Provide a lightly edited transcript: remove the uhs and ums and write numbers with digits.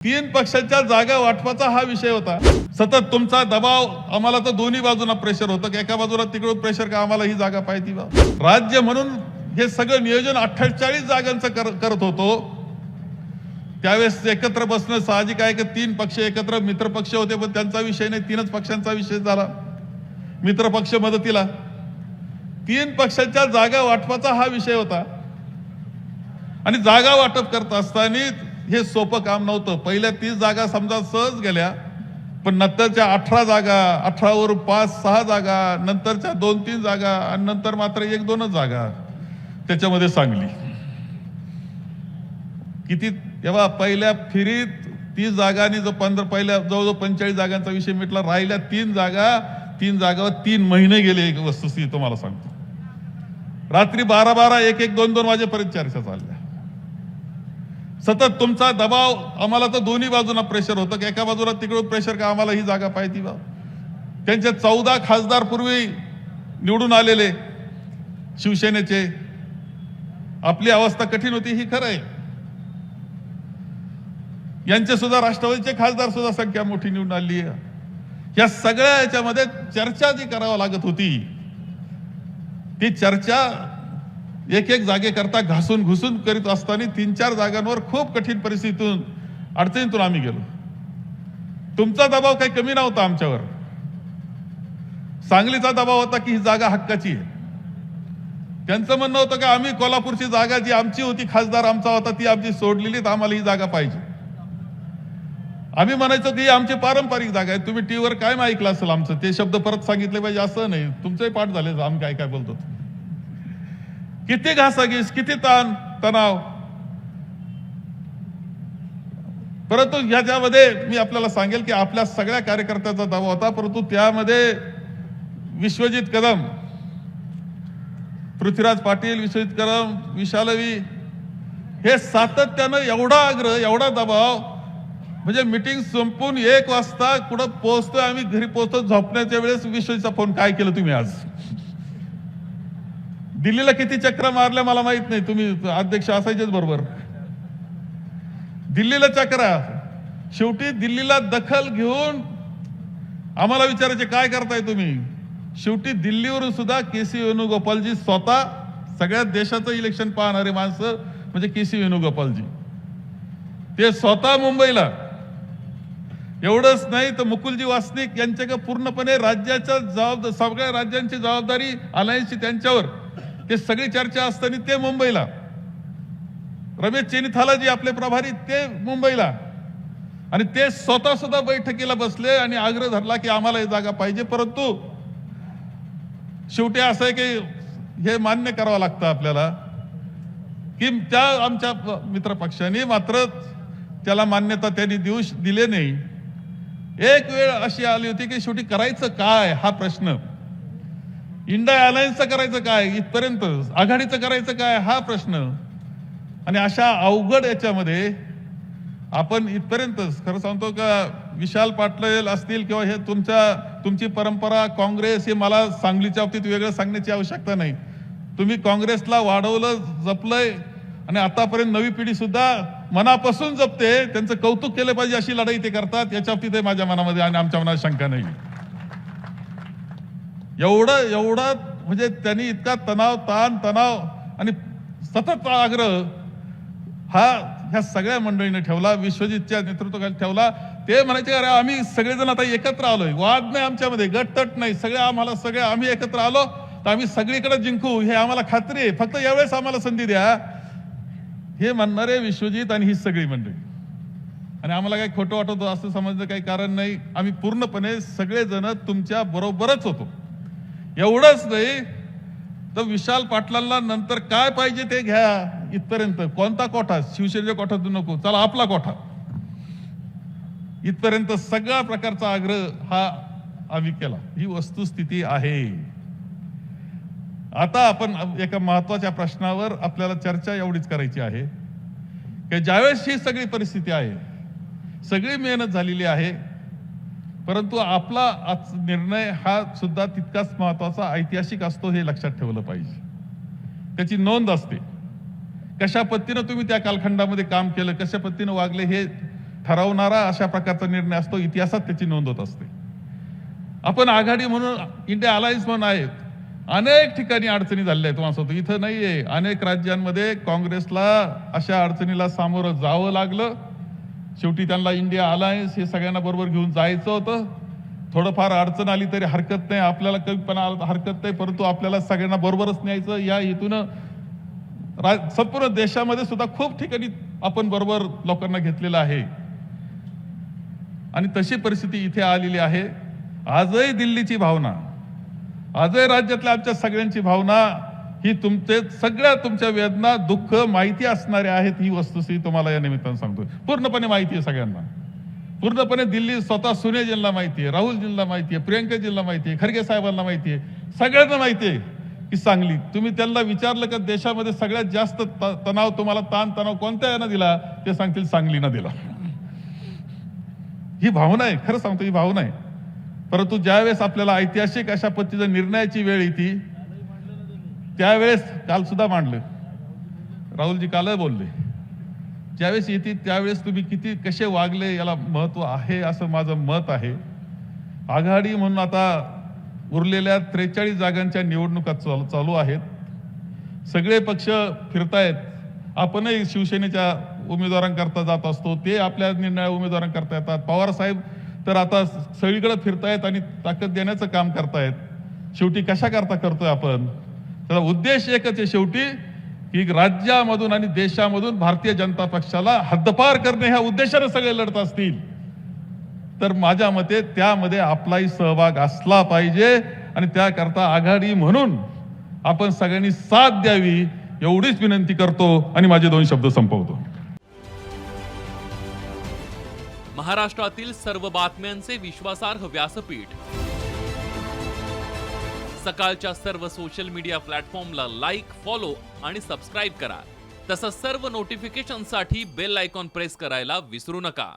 तीन पक्षांच्या जागा वाटपाचा हा विषय होता। सतत तुमचा दबाव आम्हाला तर दोन्ही बाजूंना प्रेशर होतं की एका बाजूला तिकडून प्रेशर का आम्हाला ही जागा पाहिजे बा। राज्य म्हणून हे सगळं नियोजन 48 जागांचं करत होतो। त्यावेळेस एकत्र बसणं साहजिक आहे की तीन पक्ष एकत्र मित्र पक्ष होते, पण त्यांचा विषय नाही, तीनच पक्षांचा विषय झाला। मित्र पक्ष मदतीला, तीन पक्षांच्या जागा वाटपाचा हा विषय होता। आणि जागा वाटप करत असताना हे सोपं काम नव्हतं। पहिल्या 30 जागा समजा सहज गेल्या, पण नंतरच्या 18 जागा, 18 वर 5-6 जागा, नंतरच्या 2-3 जागा आणि नंतर मात्र 1-2च जागा त्याच्यामध्ये सांगली। किती तेव्हा पहिल्या फिरीत 30 जागा आणि जो पहिल्या जवळजवळ 45 जागांचा विषय मिटला। राहिल्या 3 जागावर 3 महिने गेले। एक वस्तुस्थिती तुम्हाला सांगतो, रात्री 12-12, 1-1, 2-2 वाजेपर्यंत चर्चा चालल्या। सतत तुमचा दबाव आम्हाला तर दोन्ही बाजूंना प्रेशर होतं की एका बाजूला तिकडून प्रेशर का आम्हाला ही जागा पाहिजे बा। त्यांचे 14 खासदार पूर्वी निवडून आलेले शिवसेनेचे, आपली अवस्था कठीण होती ही खरं आहे। यांचे सुद्धा राष्ट्रवादीचे खासदार सुद्धा संख्या मोठी निवडून आली आहे। या सगळ्या याच्यामध्ये चर्चा जी करावी लागत होती, ती चर्चा एक जागे करता घासून घुसून करीत असताना 3-4 जागांवर खूप कठीण परिस्थितीतून अडचणीतून आम्ही गेलो। तुमचा दबाव काही कमी नव्हता आमच्यावर, सांगलीचा दबाव होता की ही जागा हक्काची आहे। त्यांचं म्हणणं होतं की आम्ही कोल्हापूरची जागा जी आमची होती, खासदार आमचा होता, ती आमची सोडलेली, तर आम्हाला ही जागा पाहिजे। आम्ही म्हणायचो की आमची पारंपरिक जागा आहे। तुम्ही टीव्हीवर काय ऐकलं असेल आमचं ते शब्द परत सांगितले पाहिजे असं नाही, तुमचंही पाठ झाले आम्ही काय काय बोलतो। किती घासाघीस, किती ताण तणाव, परंतु ह्याच्यामध्ये मी आपल्याला सांगेल की आपल्या सगळ्या कार्यकर्त्यांचा दबाव होता, परंतु त्यामध्ये विश्वजित कदम, पृथ्वीराज पाटील, विश्वजित कदम, विशालवी हे सातत्यानं एवढा आग्रह, एवढा दबाव, म्हणजे मीटिंग संपून 1 वाजता कुठं पोहोचतोय आम्ही, घरी पोहोचतो, झोपण्याच्या वेळेस विश्वजीतचा फोन, काय केलं तुम्ही आज? दिल्लीला किती चक्र मारल्या मला माहित नाही, तुम्ही अध्यक्ष असायचेच बरोबर। दिल्लीला चक्रा, शेवटी दिल्लीला दखल घेऊन आम्हाला विचारायचे काय करताय तुम्ही। शेवटी दिल्लीवरून सुद्धा केसी वेणुगोपालजी, स्वतः सगळ्या देशाचं इलेक्शन पाहणारे माणसं म्हणजे केसी वेणुगोपालजी, ते स्वतः मुंबईला। एवढंच नाही तर मुकुलजी वासनिक यांच्याकडे पूर्णपणे राज्याच्या सगळ्या राज्यांची जबाबदारी अलायन्सची त्यांच्यावर, ते सगळी चर्चा असताना ते मुंबईला। रमेश चेनिथालाजी आपले प्रभारी ते मुंबईला, आणि ते स्वतः सुद्धा बैठकीला बसले आणि आग्रह धरला की आम्हाला ही जागा पाहिजे। परंतु शेवटी असं आहे की हे मान्य करावं लागतं आपल्याला की त्या आमच्या मित्र पक्षांनी मात्र त्याला मान्यता त्यांनी दिले नाही। एक वेळ अशी आली होती की शेवटी करायचं काय हा प्रश्न, इंडिया अलायन्सचं करायचं काय, इथपर्यंत आघाडीचं करायचं काय हा प्रश्न, आणि अशा अवघड याच्यामध्ये आपण इथपर्यंतच खरं सांगतो का विशाल पाटील असतील किंवा हे तुमची परंपरा काँग्रेस, हे मला सांगलीच्या बाबतीत वेगळं सांगण्याची आवश्यकता नाही। तुम्ही काँग्रेसला वाढवलं, जपलंय, आणि आतापर्यंत नवी पिढी सुद्धा मनापासून जपते, त्यांचं कौतुक केलं पाहिजे अशी लढाई ते करतात, याच्या बाबतीत माझ्या मनामध्ये आणि आमच्या मनात शंका नाही। एवढा म्हणजे त्यांनी इतका तणाव आणि सतत आग्रह हा ह्या सगळ्या मंडळीने ठेवला, विश्वजितच्या नेतृत्वाखाली ठेवला। ते म्हणायचे अरे आम्ही सगळेजण आता एकत्र आलोय, वाद नाही आमच्यामध्ये, गटतट नाही, आम्ही एकत्र आलो तर आम्ही सगळीकडे जिंकू, हे आम्हाला खात्री आहे, फक्त यावेळेस आम्हाला संधी द्या, हे म्हणणारे विश्वजित आणि ही सगळी मंडळी। आणि आम्हाला काही खोटं वाटत असं समजणं काही कारण नाही, आम्ही पूर्णपणे सगळेजण तुमच्या बरोबरच होतो। एवढंच नाही तर विशाल पाटलांना नंतर काय पाहिजे ते घ्या, इथपर्यंत कोणता कोठा, शिवसेनेच्या कोठातून नको, चला आपला कोठा, इथपर्यंत सगळ्या प्रकारचा आग्रह हा आम्ही केला। ही वस्तुस्थिती आहे। आता आपण एका महत्वाच्या प्रश्नावर आपल्याला चर्चा एवढीच करायची आहे की ज्यावेळेस ही सगळी परिस्थिती आहे, सगळी मेहनत झालेली आहे, परंतु आपला निर्णय हा सुद्धा तितकाच महत्वाचा, ऐतिहासिक असतो, हे लक्षात ठेवलं पाहिजे। त्याची नोंद असते, कशा पद्धतीनं तुम्ही त्या कालखंडामध्ये काम केलं, कशा पद्धतीनं वागले, हे ठरवणारा अशा प्रकारचा निर्णय असतो, इतिहासात त्याची नोंद होत असते. आपण आघाडी म्हणून, इंडिया अलायन्स म्हणून आहेत, अनेक ठिकाणी अडचणी झालेल्या आहेत. तुम्हाला सांगतो, इथं नाहीये, अनेक राज्यांमध्ये काँग्रेसला अशा अडचणीला सामोरं जावं लागलं. शेवटी त्यांना इंडिया अलायन्स हे सगळ्यांना बरोबर घेऊन जायचं होतं. थोडंफार अडचण आली तरी हरकत नाही, आपल्याला कमीपणा आला तर हरकत नाही, परंतु आपल्याला सगळ्यांना बरोबरच न्यायचं या हेतून संपूर्ण देशामध्ये सुद्धा खूप ठिकाणी आपण बरोबर लोकांना घेतलेलं आहे. आणि तशी परिस्थिती इथे आलेली आहे. आजही दिल्लीची भावना, आजही राज्यातल्या आमच्या सगळ्यांची भावना ही तुमच्या वेदना, दुःख माहिती असणारे आहेत. ही वस्तुस्थिती तुम्हाला या निमित्तानं सांगतोय, पूर्णपणे माहिती आहे सगळ्यांना. पूर्णपणे दिल्ली स्वतः सुनेजींना माहिती आहे, राहुलजींना माहिती आहे, प्रियंकाजींना माहिती आहे, खरगे साहेबांना माहिती आहे, सगळ्यांना माहिती आहे की सांगली. तुम्ही त्यांना विचारलं का देशामध्ये सगळ्यात जास्त तणाव, तुम्हाला ताण तणाव कोणत्या यानं दिला, ते सांगतील सांगलीनं दिला. ही भावना आहे, खरं सांगतो ही भावना आहे. परंतु ज्यावेळेस आपल्याला ऐतिहासिक अशा पद्धतीच्या निर्णयाची वेळ येते, त्यावेळेस काल सुद्धा मांडलं, राहुलजी काल बोलले, ज्यावेळेस येते त्यावेळेस तुम्ही किती कसे वागले याला महत्व आहे असं माझं मत आहे. आघाडी म्हणून आता उरलेल्या 43 जागांच्या निवडणुका चालू आहेत. सगळे पक्ष फिरतायत. आपणही शिवसेनेच्या उमेदवारांकरता जात असतो, ते आपल्या निर्णय उमेदवारांकरता येतात. पवार साहेब तर आता सगळीकडे फिरतायत आणि ताकद देण्याचं काम करतायत. शेवटी कशा करता करतोय आपण, त्याचा उद्देश एकच आहे शेवटी, की राज्यामधून आणि देशामधून भारतीय जनता पक्षाला हद्दपार करणे ह्या उद्देशाने सगळे लढत असतील तर माझ्या मते त्यामध्ये आपलाही सहभाग असला पाहिजे. आणि त्याकरता आघाडी म्हणून आपण सगळ्यांनी साथ द्यावी एवढीच विनंती करतो आणि माझे 2 शब्द संपवतो. महाराष्ट्रातील सर्व बातम्यांचे विश्वासार्ह व्यासपीठ, सकाळच्या सर्व सोशल मीडिया प्लॅटफॉर्मला लाईक, फॉलो आणि सबस्क्राईब करा. तसंच सर्व नोटिफिकेशनसाठी बेल आयकॉन प्रेस करायला विसरू नका.